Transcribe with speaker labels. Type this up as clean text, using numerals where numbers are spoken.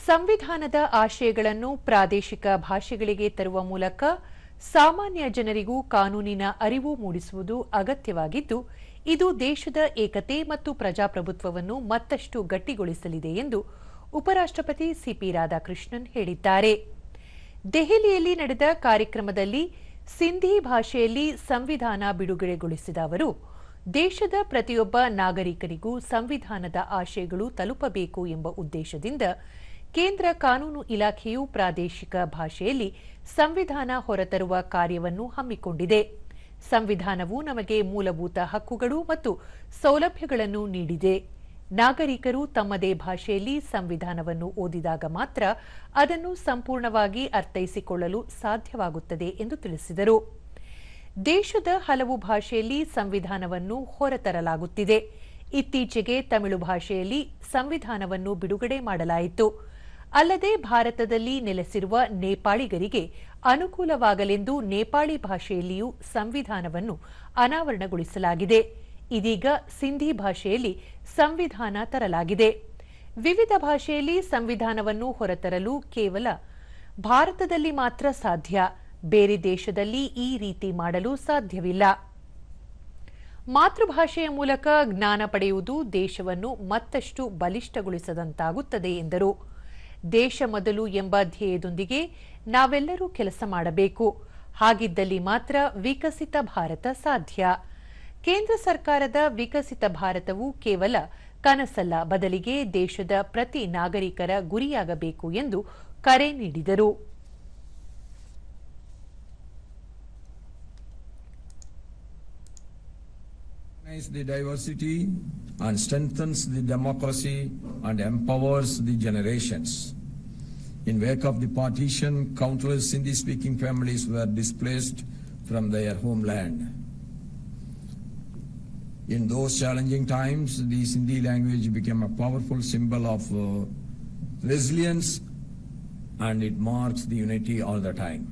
Speaker 1: ಸಂವಿಧಾನದ ಆಶಯಗಳನ್ನು ಪ್ರಾದೇಶಿಕ ಭಾಷೆಗಳಿಗೆ ತರುವ ಮೂಲಕ ಸಾಮಾನ್ಯ ಜನರಿಗೂ ಕಾನೂನಿನ ಅರಿವು ಮೂಡಿಸುವುದು ಅಗತ್ಯವಾಗಿದ್ದು, ಇದು ದೇಶದ ಏಕತೆ ಮತ್ತು ಪ್ರಜಾಪ್ರಭುತ್ವವನ್ನು ಮತ್ತಷ್ಟು ಗಟ್ಟಿಗೊಳಿಸಲಿದೆ ಎಂದು ಉಪರಾಷ್ಟ್ರಪತಿ ಸಿಪಿ ರಾಧಾಕೃಷ್ಣನ್ ಹೇಳಿದ್ದಾರೆ. ದೆಹಲಿಯಲ್ಲಿ ನಡೆದ ಕಾರ್ಯಕ್ರಮದಲ್ಲಿ ಸಿಂಧಿ ಭಾಷೆಯಲ್ಲಿ ಸಂವಿಧಾನ ಬಿಡುಗಡೆಗೊಳಿಸಿದ ಅವರು, ದೇಶದ ಪ್ರತಿಯೊಬ್ಬ ನಾಗರಿಕರಿಗೂ ಸಂವಿಧಾನದ ಆಶಯಗಳು ತಲುಪಬೇಕು ಎಂಬ ಉದ್ದೇಶದಿಂದ ಕೇಂದ್ರ ಕಾನೂನು ಇಲಾಖೆಯು ಪ್ರಾದೇಶಿಕ ಭಾಷೆಯಲ್ಲಿ ಸಂವಿಧಾನ ಹೊರತರುವ ಕಾರ್ಯವನ್ನು ಹಮ್ಮಿಕೊಂಡಿದೆ. ಸಂವಿಧಾನವು ನಮಗೆ ಮೂಲಭೂತ ಹಕ್ಕುಗಳು ಮತ್ತು ಸೌಲಭ್ಯಗಳನ್ನು ನೀಡಿದೆ. ನಾಗರಿಕರು ತಮ್ಮದೇ ಭಾಷೆಯಲ್ಲಿ ಸಂವಿಧಾನವನ್ನು ಓದಿದಾಗ ಮಾತ್ರ ಅದನ್ನು ಸಂಪೂರ್ಣವಾಗಿ ಅರ್ಥೈಸಿಕೊಳ್ಳಲು ಸಾಧ್ಯವಾಗುತ್ತದೆ ಎಂದು ತಿಳಿಸಿದರು. ದೇಶದ ಹಲವು ಭಾಷೆಯಲ್ಲಿ ಸಂವಿಧಾನವನ್ನು ಹೊರತರಲಾಗುತ್ತಿದೆ. ಇತ್ತೀಚೆಗೆ ತಮಿಳು ಭಾಷೆಯಲ್ಲಿ ಸಂವಿಧಾನವನ್ನು ಬಿಡುಗಡೆ ಮಾಡಲಾಯಿತು. ಅಲ್ಲದೆ ಭಾರತದಲ್ಲಿ ನೆಲೆಸಿರುವ ನೇಪಾಳಿಗರಿಗೆ ಅನುಕೂಲವಾಗಲೆಂದು ನೇಪಾಳಿ ಭಾಷೆಯಲ್ಲಿಯೂ ಸಂವಿಧಾನವನ್ನು ಅನಾವರಣಗೊಳಿಸಲಾಗಿದೆ. ಇದೀಗ ಸಿಂಧಿ ಭಾಷೆಯಲ್ಲಿ ಸಂವಿಧಾನ ತರಲಾಗಿದೆ. ವಿವಿಧ ಭಾಷೆಯಲ್ಲಿ ಸಂವಿಧಾನವನ್ನು ಹೊರತರಲು ಕೇವಲ ಭಾರತದಲ್ಲಿ ಮಾತ್ರ ಸಾಧ್ಯ. ಬೇರೆ ದೇಶದಲ್ಲಿ ಈ ರೀತಿ ಮಾಡಲು ಸಾಧ್ಯವಿಲ್ಲ. ಮಾತೃಭಾಷೆಯ ಮೂಲಕ ಜ್ಞಾನ ಪಡೆಯುವುದು ದೇಶವನ್ನು ಮತ್ತಷ್ಟು ಬಲಿಷ್ಠಗೊಳಿಸದಂತಾಗುತ್ತದೆ ಎಂದರು. ದೇಶ ಮೊದಲು ಎಂಬ ಧ್ಯೇಯದೊಂದಿಗೆ ನಾವೆಲ್ಲರೂ ಕೆಲಸ ಮಾಡಬೇಕು. ಹಾಗಿದ್ದಲ್ಲಿ ಮಾತ್ರ ವಿಕಸಿತ ಭಾರತ ಸಾಧ್ಯ. ಕೇಂದ್ರ ಸರ್ಕಾರದ ವಿಕಸಿತ ಭಾರತವು ಕೇವಲ ಕನಸಲ್ಲ, ಬದಲಿಗೆ ದೇಶದ ಪ್ರತಿ ನಾಗರಿಕರ ಗುರಿಯಾಗಬೇಕು ಎಂದು ಕರೆ ನೀಡಿದರು.
Speaker 2: The diversity and strengthens the democracy and empowers the generations. In wake of the partition, countless Sindhi-speaking families were displaced from their homeland. In those challenging times, the Sindhi language became a powerful symbol of resilience, and it marks the unity all the time.